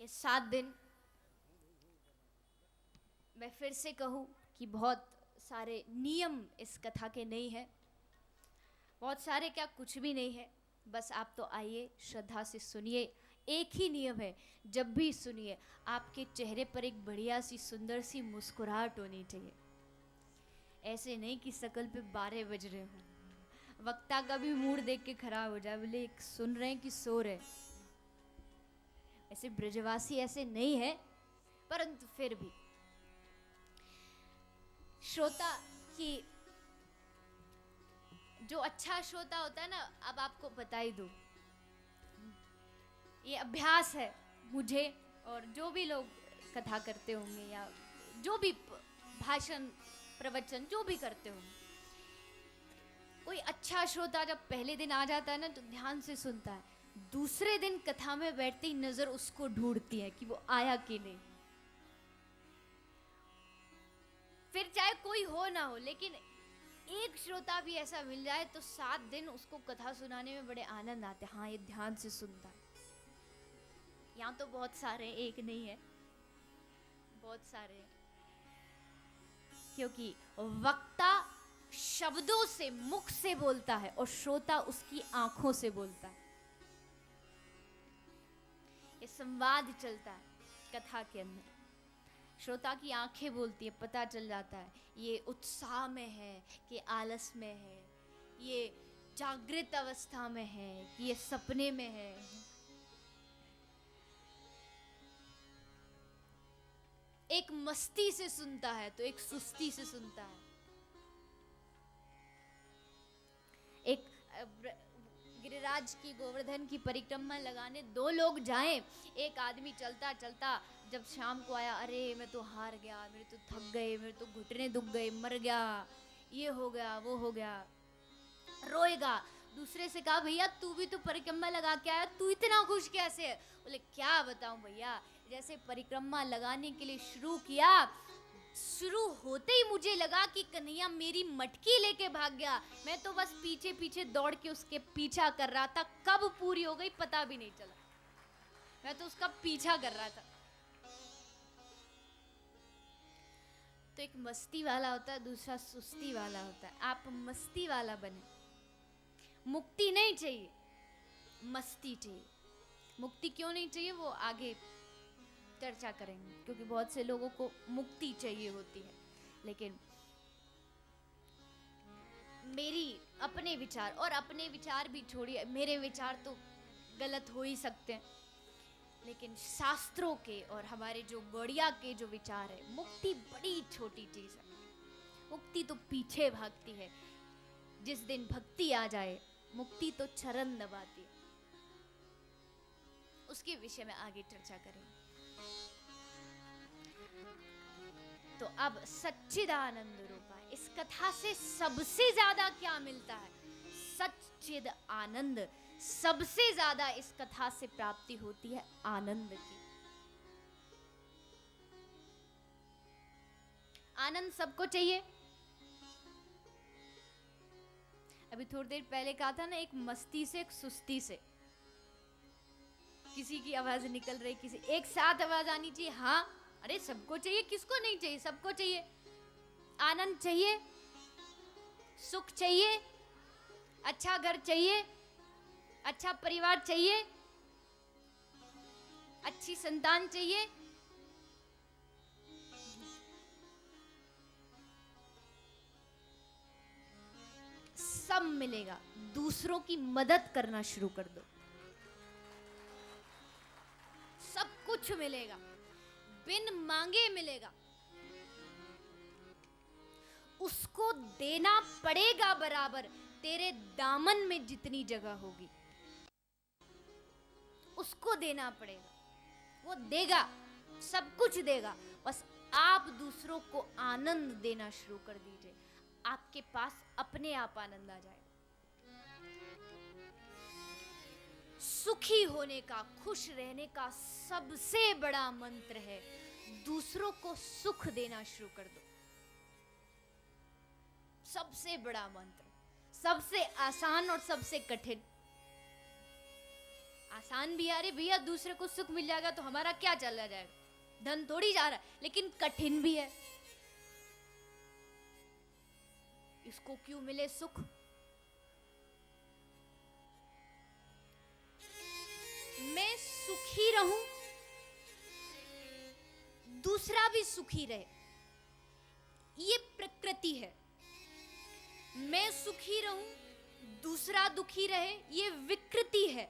7 दिन मैं फिर से कहूँ कि बहुत सारे नियम इस कथा के नहीं है, बहुत सारे क्या, कुछ भी नहीं है। बस आप तो आइए, श्रद्धा से सुनिए। एक ही नियम है, जब भी सुनिए आपके चेहरे पर एक बढ़िया सी सुंदर सी मुस्कुराहट होनी चाहिए। ऐसे नहीं कि शकल पे 12 बज रहे हो, वक्ता का भी मूड देख के खराब हो जाए, बोले एक सुन रहे हैं कि सो रहे। ऐसे ब्रजवासी ऐसे नहीं है, परंतु फिर भी श्रोता की जो अच्छा श्रोता होता है ना, अब आपको बता ही दूं, ये अभ्यास है मुझे और जो भी लोग कथा करते होंगे या जो भी भाषण प्रवचन जो भी करते होंगे, कोई अच्छा श्रोता जब पहले दिन आ जाता है ना तो ध्यान से सुनता है, दूसरे दिन कथा में बैठते ही नजर उसको ढूंढती है कि वो आया कि नहीं। फिर चाहे कोई हो ना हो, लेकिन एक श्रोता भी ऐसा मिल जाए तो 7 दिन उसको कथा सुनाने में बड़े आनंद आते हैं। हाँ, ये ध्यान से सुनता है। यहाँ तो बहुत सारे, एक नहीं है, बहुत सारे हैं। क्योंकि वक्ता शब्दों से, मुख से बोलता है और श्रोता उसकी आंखों से बोलता है। ये संवाद चलता है कथा के अंदर। श्रोता की आंखें बोलती है, पता चल जाता है ये उत्साह में है कि आलस में है, ये जागृत अवस्था में है कि ये सपने में है। एक मस्ती से सुनता है तो एक सुस्ती से सुनता है। एक गिरिराज की, गोवर्धन की परिक्रमा लगाने 2 लोग जाएं, एक आदमी चलता चलता जब शाम को आया, अरे मैं तो हार गया, मेरे तो थक गए, मेरे तो घुटने दुख गए, मर गया, ये हो गया, वो हो गया, रोएगा। दूसरे से कहा, भैया तू भी तो परिक्रमा लगा के आया, तू इतना खुश कैसे है? बोले क्या बताऊं भैया, जैसे परिक्रमा लगाने के लिए शुरू किया, शुरू होते ही मुझे लगा कि कन्हैया मेरी मटकी लेके भाग गया। मैं तो बस पीछे पीछे दौड़ के उसके पीछा कर रहा था, कब पूरी हो गई पता भी नहीं चला, मैं तो उसका पीछा कर रहा था। तो एक मस्ती वाला होता है, दूसरा सुस्ती वाला होता है। आप मस्ती वाला बने। मुक्ति नहीं चाहिए, मस्ती चाहिए। मुक्ति क्यों नहीं चाहिए वो आगे चर्चा करेंगे, क्योंकि बहुत से लोगों को मुक्ति चाहिए होती है। लेकिन मेरी अपने विचार, और अपने विचार भी छोड़िए, मेरे विचार तो गलत हो ही सकते हैं, लेकिन शास्त्रों के और हमारे जो गौड़िया के जो विचार है, मुक्ति बड़ी छोटी चीज है। मुक्ति तो पीछे भागती है, जिस दिन भक्ति आ जाए मुक्ति तो चरण दबाती है। उसके विषय में आगे चर्चा करेंगे। तो अब सच्चिदानंद रूपा, इस कथा से सबसे ज्यादा क्या मिलता है? सच्चिद आनंद। सबसे ज्यादा इस कथा से प्राप्ति होती है आनंद की। आनंद सबको चाहिए। अभी थोड़ी देर पहले कहा था ना, एक मस्ती से, एक सुस्ती से। किसी की आवाज निकल रही, किसी एक साथ आवाज आनी चाहिए। हाँ, अरे सबको चाहिए, किसको नहीं चाहिए? सबको चाहिए। आनंद चाहिए, सुख चाहिए, अच्छा घर चाहिए, अच्छा परिवार चाहिए, अच्छी संतान चाहिए। सब मिलेगा। दूसरों की मदद करना शुरू कर दो, सब कुछ मिलेगा, बिन मांगे मिलेगा। उसको देना पड़ेगा बराबर, तेरे दामन में जितनी जगह होगी उसको देना पड़ेगा। वो देगा, सब कुछ देगा, बस आप दूसरों को आनंद देना शुरू कर दीजिए, आपके पास अपने आप आनंद आ जाएगा। सुखी होने का, खुश रहने का सबसे बड़ा मंत्र है, दूसरों को सुख देना शुरू कर दो। सबसे बड़ा मंत्र, सबसे आसान और सबसे कठिन। आसान भी है, अरे भैया दूसरे को सुख मिल जाएगा तो हमारा क्या चला जाएगा, धन थोड़ी जा रहा है, लेकिन कठिन भी है। इसको क्यों मिले सुख? मैं सुखी रहूं, दूसरा भी सुखी रहे, ये प्रकृति है। मैं सुखी रहूं, दूसरा दुखी रहे, ये विकृति है।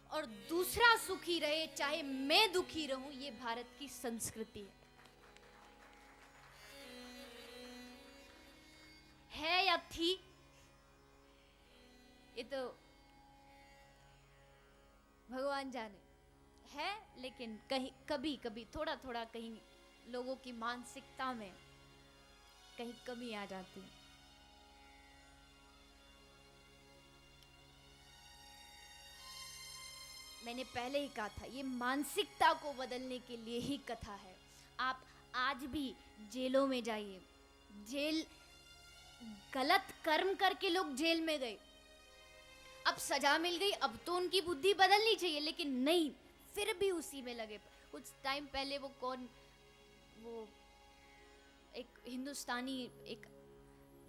और दूसरा सुखी रहे चाहे मैं दुखी रहूं, ये भारत की संस्कृति है या थी, ये तो भगवान जाने है, लेकिन कहीं कभी कभी थोड़ा थोड़ा कहीं लोगों की मानसिकता में कहीं कमी आ जाती है। मैंने पहले ही कहा था, ये मानसिकता को बदलने के लिए ही कथा है। आप आज भी जेलों में जाइए, जेल, गलत कर्म करके लोग जेल में गए, अब सजा मिल गई, अब तो उनकी बुद्धि बदलनी चाहिए, लेकिन नहीं, फिर भी उसी में लगे। कुछ टाइम पहले वो एक हिंदुस्तानी, एक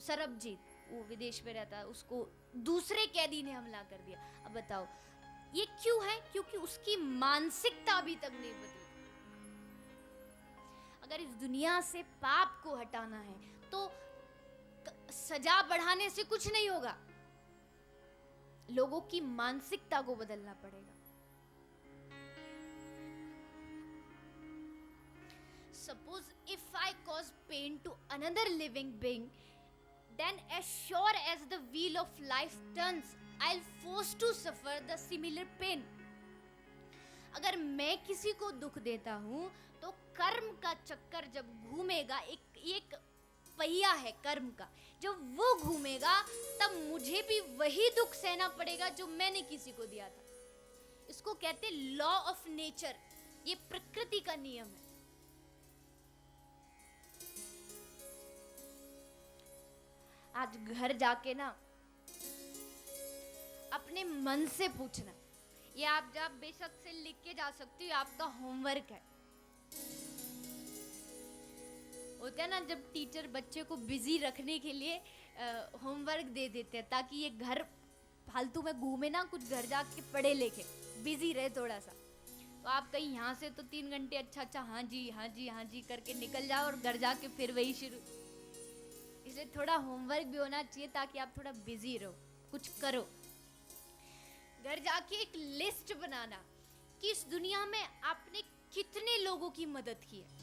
सरबजीत, वो विदेश में रहता है, उसको दूसरे कैदी ने हमला कर दिया। अब बताओ ये क्यों है? क्योंकि उसकी मानसिकता अभी तक नहीं बदली। अगर इस दुनिया से पाप को हटाना है तो सजा बढ़ाने से कुछ नहीं होगा, लोगों की मानसिकता को बदलना पड़ेगा। Suppose if I cause pain to another living being, then as sure as the wheel of life turns, I'll force to suffer the similar pain. अगर मैं किसी को दुख देता हूं तो कर्म का चक्कर जब घूमेगा, एक पहिया है कर्म का, जब वो घूमेगा तब मुझे भी वही दुख सहना पड़ेगा जो मैंने किसी को दिया था। इसको कहते लॉ ऑफ नेचर, ये प्रकृति का नियम है। आज घर जाके ना अपने मन से पूछना, ये आप जब बेशक से लिख के जा सकती हो, आपका होमवर्क है। होता है ना जब टीचर बच्चे को बिजी रखने के लिए होमवर्क दे देते हैं ताकि ये घर फालतू में घूमे ना, कुछ घर जाके पढ़े लिखे बिजी रहे थोड़ा सा। तो आप कहीं यहाँ से तो 3 घंटे अच्छा हाँ जी हाँ जी हाँ जी करके निकल जाओ और घर जाके फिर वही शुरू। इसलिए थोड़ा होमवर्क भी होना चाहिए ताकि आप थोड़ा बिजी रहो, कुछ करो। घर जाके एक लिस्ट बनाना कि इस दुनिया में आपने कितने लोगों की मदद की है।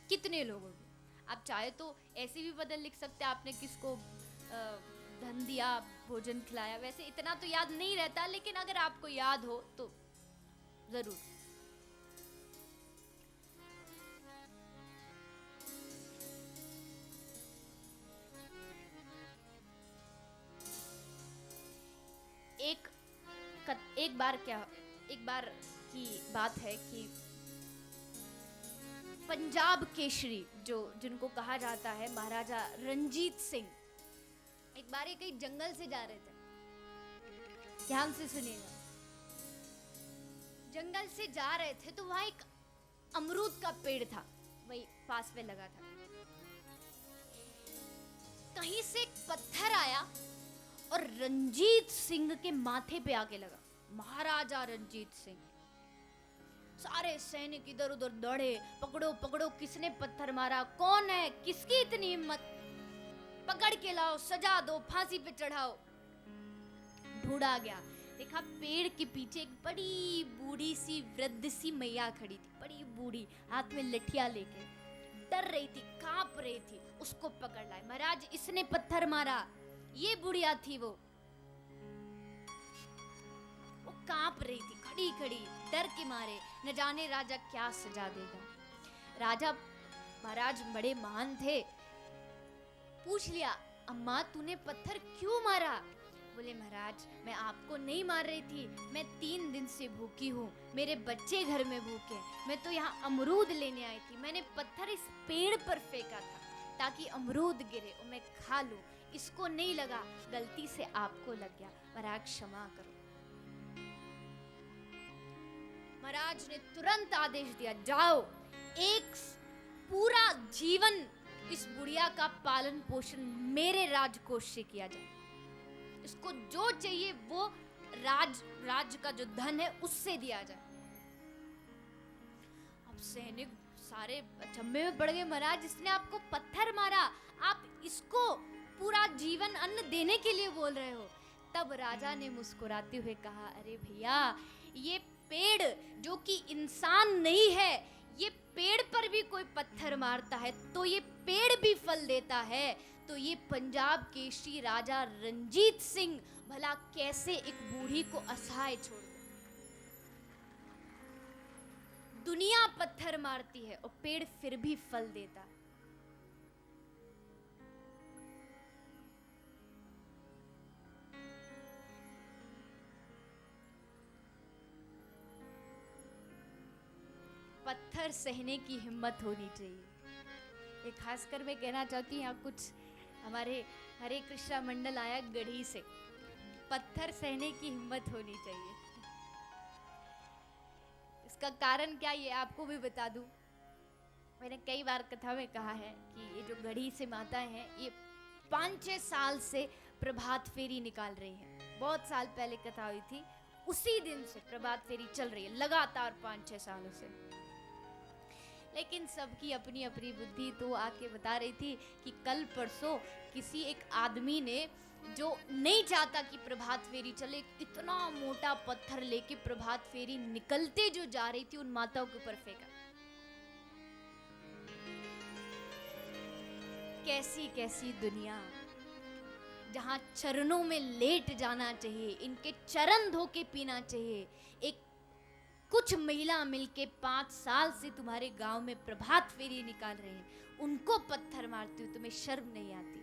कितने लोगों की। आप चाहे तो ऐसे भी बदल लिख सकते हैं, आपने किसको धन दिया, भोजन खिलाया। वैसे इतना तो याद नहीं रहता, लेकिन अगर आपको याद हो तो जरूर। एक बार की बात है कि पंजाब केशरी जिनको कहा जाता है महाराजा रंजीत सिंह, एक बार कहीं जंगल से जा रहे थे। ध्यान से सुनिएगा। जंगल से जा रहे थे तो वहां एक अमरूद का पेड़ था, वही पास में लगा था। कहीं से एक पत्थर आया और रंजीत सिंह के माथे पे आके लगा। महाराजा रंजीत सिंह, सारे सैनिक इधर उधर दौड़े, पकड़ो पकड़ो, किसने पत्थर मारा, कौन है, किसकी इतनी हिम्मत, पकड़ के लाओ, सजा दो, फांसी पे चढ़ाओ। ढूंढा गया, देखा पेड़ के पीछे एक बड़ी बूढ़ी सी वृद्ध सी मैया खड़ी थी, बड़ी बूढ़ी, हाथ में लठिया लेके, डर रही थी, कांप रही थी। उसको पकड़ लाए। महाराज इसने पत्थर मारा, ये बुढ़िया थी, वो कांप रही थी, खड़ी खड़ी, डर के मारे, न जाने राजा क्या सजा देगा। राजा महाराज बड़े महान थे, पूछ लिया, अम्मा तूने पत्थर क्यों मारा? बोले महाराज मैं आपको नहीं मार रही थी, मैं 3 दिन से भूखी हूँ, मेरे बच्चे घर में भूखे, मैं तो यहाँ अमरूद लेने आई थी, मैंने पत्थर इस पेड़ पर फेंका था ताकि अमरूद गिरे और मैं खा लूँ, इसको नहीं लगा, गलती से आपको लग गया, महाराज क्षमा करो। महाराज ने तुरंत आदेश दिया, जाओ एक पूरा जीवन इस बुढ़िया का पालन पोषण मेरे राजकोष से किया जाए, इसको जो चाहिए वो राज्य का जो धन है उससे दिया जाए। अब सैनिक सारे अचंभे में पड़ गए, महाराज इसने आपको पत्थर मारा, आप इसको पूरा जीवन अन्न देने के लिए बोल रहे हो। तब राजा ने मुस्कुराते हुए कहा, अरे भैया ये पेड़ जो कि इंसान नहीं है, ये पेड़ पर भी कोई पत्थर मारता है तो ये पेड़ भी फल देता है, तो ये पंजाब केसरी राजा रंजीत सिंह भला कैसे एक बूढ़ी को असहाय छोड़ दे। दुनिया पत्थर मारती है और पेड़ फिर भी फल देता है। पत्थर सहने की हिम्मत होनी चाहिए। ये खासकर मैं कहना चाहती हूँ, यहाँ कुछ हमारे हरे कृष्णा मंडल आया गढ़ी से, पत्थर सहने की हिम्मत होनी चाहिए। इसका कारण क्या ये आपको भी बता दूं। मैंने कई बार कथा में कहा है कि ये जो गढ़ी से माता हैं, ये 5-6 साल से प्रभात फेरी निकाल रही हैं। बहुत साल पहले कथा हुई थी, उसी दिन से प्रभात फेरी चल रही है लगातार 5-6 सालों से। लेकिन सबकी अपनी अपनी बुद्धि, तो आके बता रही थी कि कल परसों किसी एक आदमी ने, जो नहीं चाहता कि प्रभात फेरी चले, इतना मोटा पत्थर लेके प्रभात फेरी निकलते जो जा रही थी उन माताओं के ऊपर फेंका। कैसी कैसी दुनिया, जहां चरणों में लेट जाना चाहिए, इनके चरण धो के पीना चाहिए। एक कुछ महिला मिलके 5 साल से तुम्हारे गांव में प्रभात फेरी निकाल रहे हैं, उनको पत्थर मारती हो, तुम्हें शर्म नहीं आती?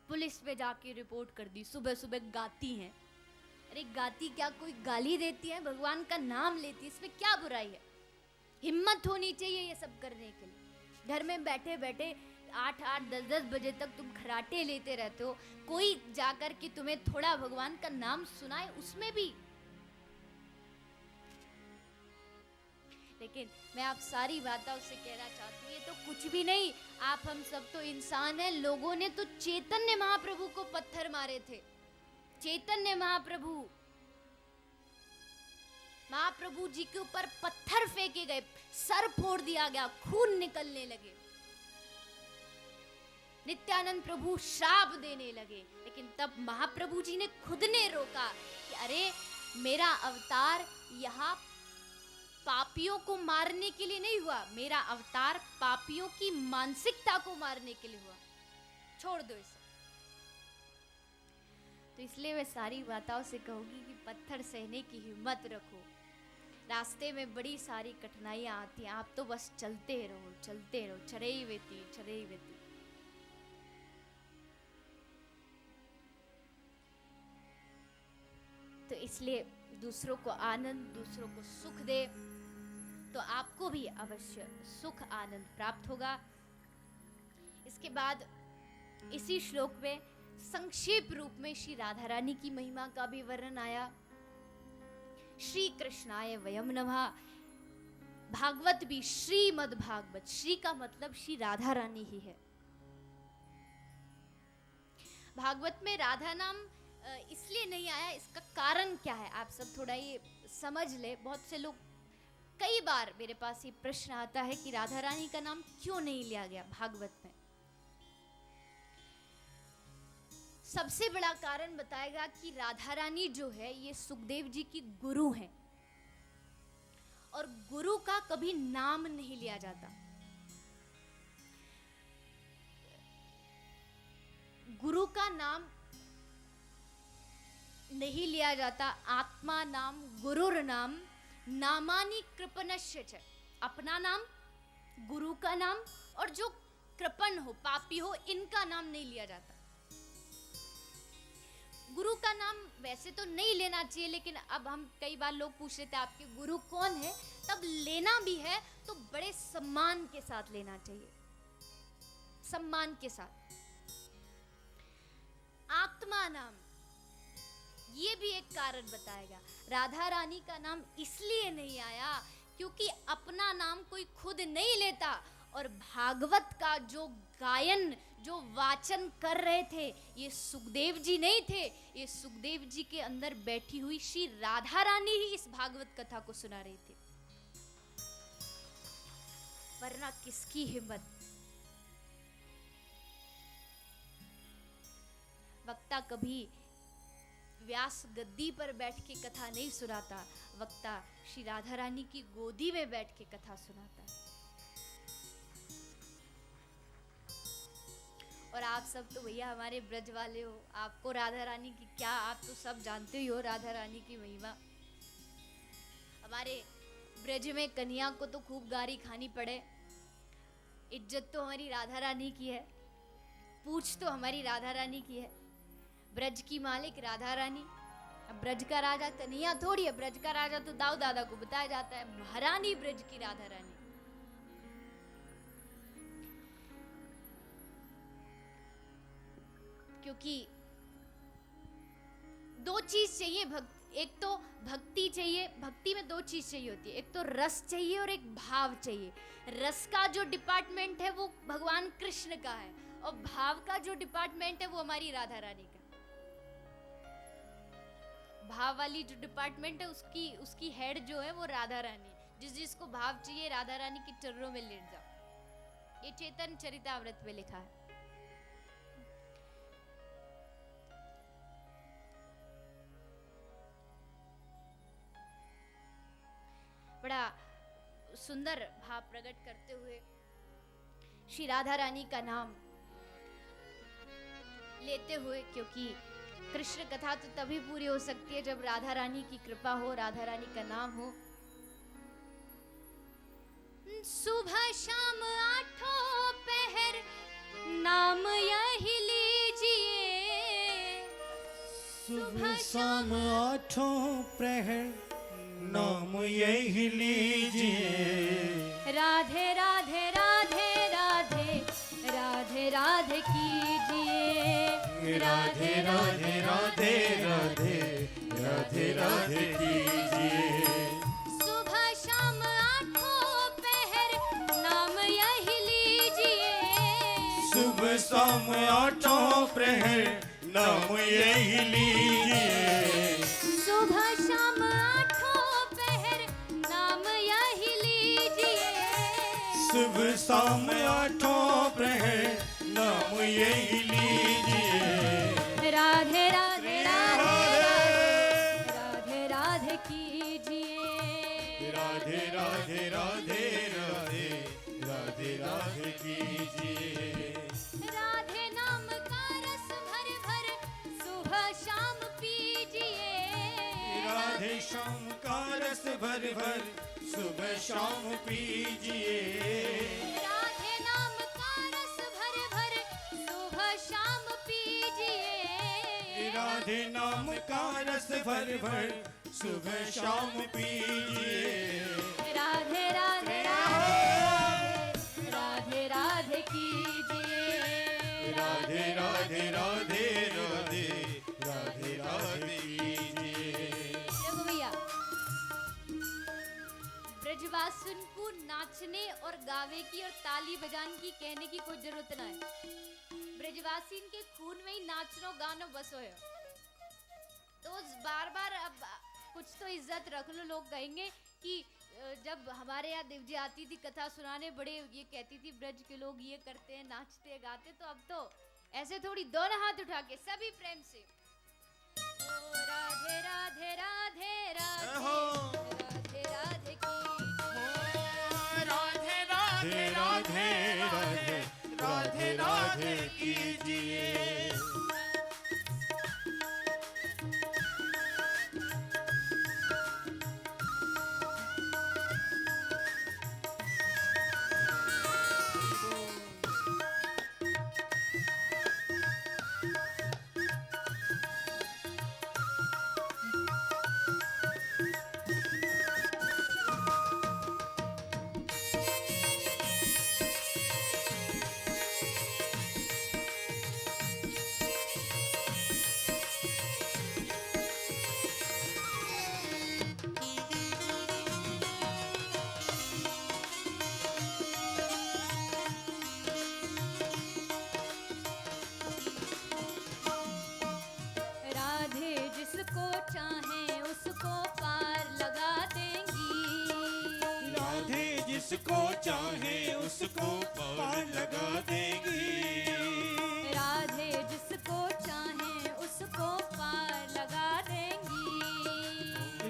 पुलिस पे जाके रिपोर्ट कर दी, सुबह सुबह गाती हैं। अरे गाती क्या, कोई गाली देती है, भगवान का नाम लेती है, इसमें क्या बुराई है? हिम्मत होनी चाहिए ये सब करने के लिए। घर में बैठे बैठे 8-8, 10-10 बजे तक तुम खराटे लेते रहते हो, कोई जाकर के तुम्हें थोड़ा भगवान का नाम सुनाए उसमें भी। लेकिन मैं आप सारी बातों से कहना चाहती हूँ, ये तो कुछ भी नहीं, आप हम सब तो इंसान हैं। लोगों ने तो चैतन्य महाप्रभु को पत्थर मारे थे। चैतन्य महाप्रभु जी के ऊपर पत्थर फेंके गए, सर फोड़ दिया गया, खून निकलने लगे, नित्यानंद प्रभु श्राप देने लगे। लेकिन तब महाप्रभु जी ने खुद ने रोका कि अरे मेरा अवतार यहाँ पापियों को मारने के लिए नहीं हुआ, मेरा अवतार पापियों की मानसिकता को मारने के लिए हुआ, छोड़ दो इसे। तो इसलिए मैं सारी बातों से कहूंगी कि पत्थर सहने की हिम्मत रखो। रास्ते में बड़ी सारी कठिनाइयां आती हैं, आप तो बस चलते रहो, चरैवेति चरैवेति। तो इसलिए दूसरों को आनंद, दूसरों को सुख दे, तो आपको भी अवश्य सुख आनंद प्राप्त होगा। इसके बाद इसी श्लोक में संक्षेप रूप में श्री राधा रानी की महिमा का भी वर्णन आया। श्री कृष्णाय वयम नमः। भागवत भी श्रीमद् भागवत, श्री का मतलब श्री राधा रानी ही है। भागवत में राधा नाम इसलिए नहीं आया, इसका कारण क्या है आप सब थोड़ा ये समझ ले। बहुत से लोग, कई बार मेरे पास ये प्रश्न आता है कि राधा रानी का नाम क्यों नहीं लिया गया भागवत में। सबसे बड़ा कारण बताएगा कि राधा रानी जो है ये सुखदेव जी की गुरु हैं, और गुरु का कभी नाम नहीं लिया जाता। गुरु का नाम नहीं लिया जाता। आत्मा नाम गुरुर नाम नामानि कृपणस्य च। अपना नाम, गुरु का नाम, और जो कृपण हो, पापी हो, इनका नाम नहीं लिया जाता। गुरु का नाम वैसे तो नहीं लेना चाहिए, लेकिन अब हम कई बार लोग पूछ रहे थे आपके गुरु कौन है, तब लेना भी है तो बड़े सम्मान के साथ लेना चाहिए। सम्मान के साथ। आत्मा नाम, ये भी एक कारण बताएगा। राधा रानी का नाम इसलिए नहीं आया क्योंकि अपना नाम कोई खुद नहीं लेता, और भागवत का जो गायन, जो वाचन कर रहे थे, ये सुखदेव जी नहीं थे, ये सुखदेव जी के अंदर बैठी हुई श्री राधा रानी ही इस भागवत कथा को सुना रही थी, वरना किसकी हिम्मत। वक्ता कभी व्यास गद्दी पर बैठ के कथा नहीं सुनाता, वक्ता श्री राधा रानी की गोदी में बैठ के कथा सुनाता है। और आप सब तो भैया हमारे ब्रज वाले हो, आपको राधा रानी की क्या, आप तो सब जानते ही हो राधा रानी की महिमा। हमारे ब्रज में कन्या को तो खूब गारी खानी पड़े, इज्जत तो हमारी राधा रानी की है, पूछ तो हमारी राधा रानी की है। ब्रज की मालिक राधा रानी। अब ब्रज का राजा कन्हैया थोड़ी है, ब्रज का राजा तो दाऊ दादा को बताया जाता है, महारानी ब्रज की राधा रानी। क्योंकि दो चीज चाहिए एक तो भक्ति चाहिए, भक्ति में दो चीज चाहिए होती है, एक तो रस चाहिए और एक भाव चाहिए। रस का जो डिपार्टमेंट है वो भगवान कृष्ण का है, और भाव का जो डिपार्टमेंट है वो हमारी राधा रानी का। भाव वाली जो डिपार्टमेंट है उसकी हेड जो है वो राधा रानी। जिसको भाव चाहिए राधा रानी के चरणों में लेट जाओ। ये चेतन चरितामृत में लिखा है। बड़ा सुंदर भाव प्रकट करते हुए श्री राधा रानी का नाम लेते हुए, क्योंकि कृष्ण कथा तो तभी पूरी हो सकती है जब राधा रानी की कृपा हो, राधा रानी का नाम हो। सुबह शाम आठों पहर नाम यही लीजिए, सुबह शाम आठों प्रहर नाम यही लीजिए। राधे राधे राधे राधे राधे राधे कीजिए, राधे राधे राधे राधे राधे राधे कीजिए। सुबह शाम आठों पहर नाम यही लीजिए, सुबह शाम आठों प्रहर नाम यही लीजिए। सुबह शाम आठों पहर नाम यही लीजिए, सुबह शाम आठों प्रहर नाम यही लीजिए। राधे राधे राधे राधे राधे कीजिए, राधे राधे राधे राधे राधे राधे कीजिए। राधे नाम का रस भर भर सुबह शाम पीजिए, राधे शाम का रस भर भर सुबह शाम पीजिए। राधे नाम का रस भर भर सुबह शाम पीजिए, राधे नाम का रस भर भर सुबह शाम पीजिए। राधे राधे राधे राधे कीजिए, राधे राधे राधे राधे राधे राधे कीजिए। देखो भैया, ब्रजवासिन को नाचने और गावे की और ताली बजाने की कहने की कोई जरूरत ना है। ब्रजवासिन के खून में ही नाचनो गानो बसो है। तो बार बार अब कुछ तो इज्जत रख लो। लोग कहेंगे कि जब हमारे यहाँ देव जी आती थी कथा सुनाने, बड़े ये कहती थी ब्रज के लोग ये करते हैं, नाचते गाते, तो अब तो ऐसे थोड़ी दोनों हाथ उठा के सभी प्रेम से ओ राधे राधे राधे राधे राधे राधे राधे राधे राधे राधे राधे कीजिए। जिसको चाहे उसको पार लगा देंगी। राधे जिसको चाहे उसको पार लगा देगी। राधे जिसको चाहे उसको पार लगा देंगी।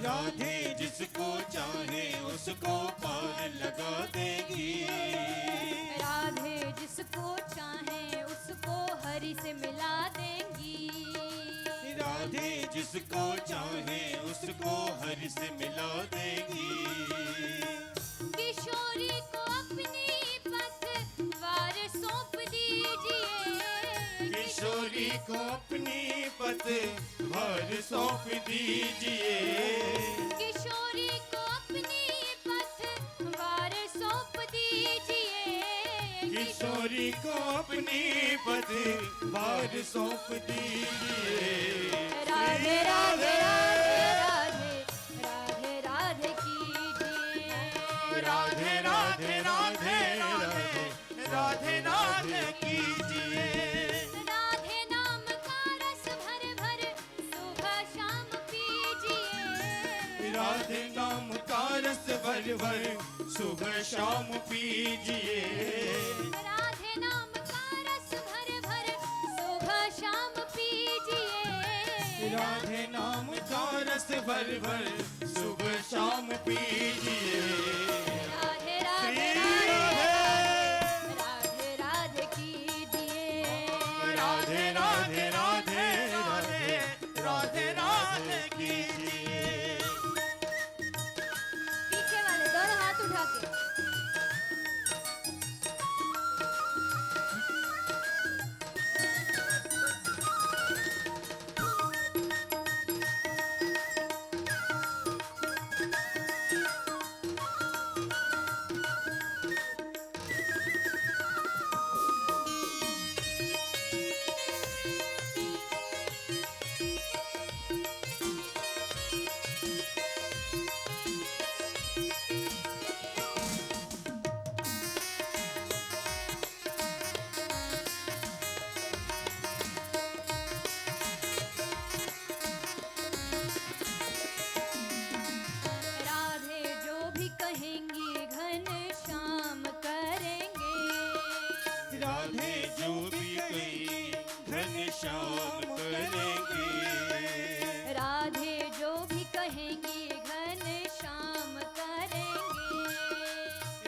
राधे जिसको चाहे उसको पार लगा देगी। राधे जिसको चाहे उसको हरि से मिला देंगी। राधे जिसको चाहे उसको हरि से मिला देगी। किशोरी को अपनी पतवार सौंप दीजिए। किशोरी को अपनी पतवार सौंप दीजिए। किशोरी को अपनी पतवार सौंप दीजिए। किशोरी को अपनी पतवार सौंप दीजिए। राधे राधे राधे राधे राधे राधे कीजिए। राधे राधे राधे राधे राधे राधे कीजिए। राधे नाम का रस भर भर सुबह शाम पीजिए। राधे नाम का रस भर भर सुबह शाम पीजिए। राधे नाम का रस भर भर सुबह शाम पीजिए। राधे नाम का रस भर भर सुबह शाम पीजिए। राधे श्री राधे राधे राधे राधे कीजिए। राधे राधे राधे राधे राधे राधे कीजिए। पीछे वाले दोनों हाथ उठा के। राधे जो भी कहेंगी घन श्याम करेंगे। राधे जो भी कहीं घनश्याम करेंगे। राधे जो भी कहेंगी घन श्याम करेंगे।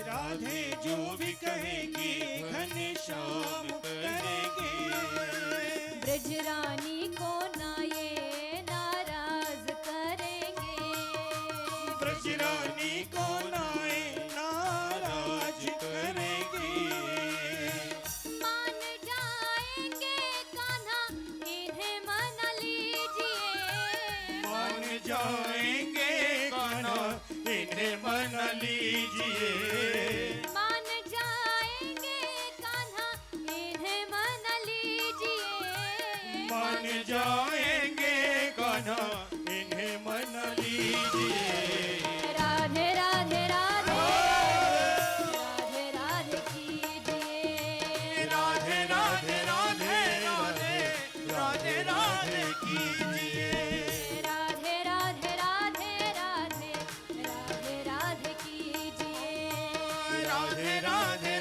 राधे जो भी कहेगी घनश्याम करेंगे। ब्रज रानी को ना ये नाराज करेंगे। ब्रज रानी को नाए नाराज करेंगे। मान जाएंगे कान्हा इन्हें मना लीजिए। मान जाएंगे कान्हा इन्हें मन लीजिए। मान जाएंगे कान्हा इन्हें मना लीजिए। मान जाएंगे कान्हा इन्हें मन लीजिए। राधे राधे राधे राधे राधे कीजिए। राधे राधे राधे राधे राधे राधे कीजिए। राधे राधे राधे राधे राधे राधे कीजिए। राधे राधे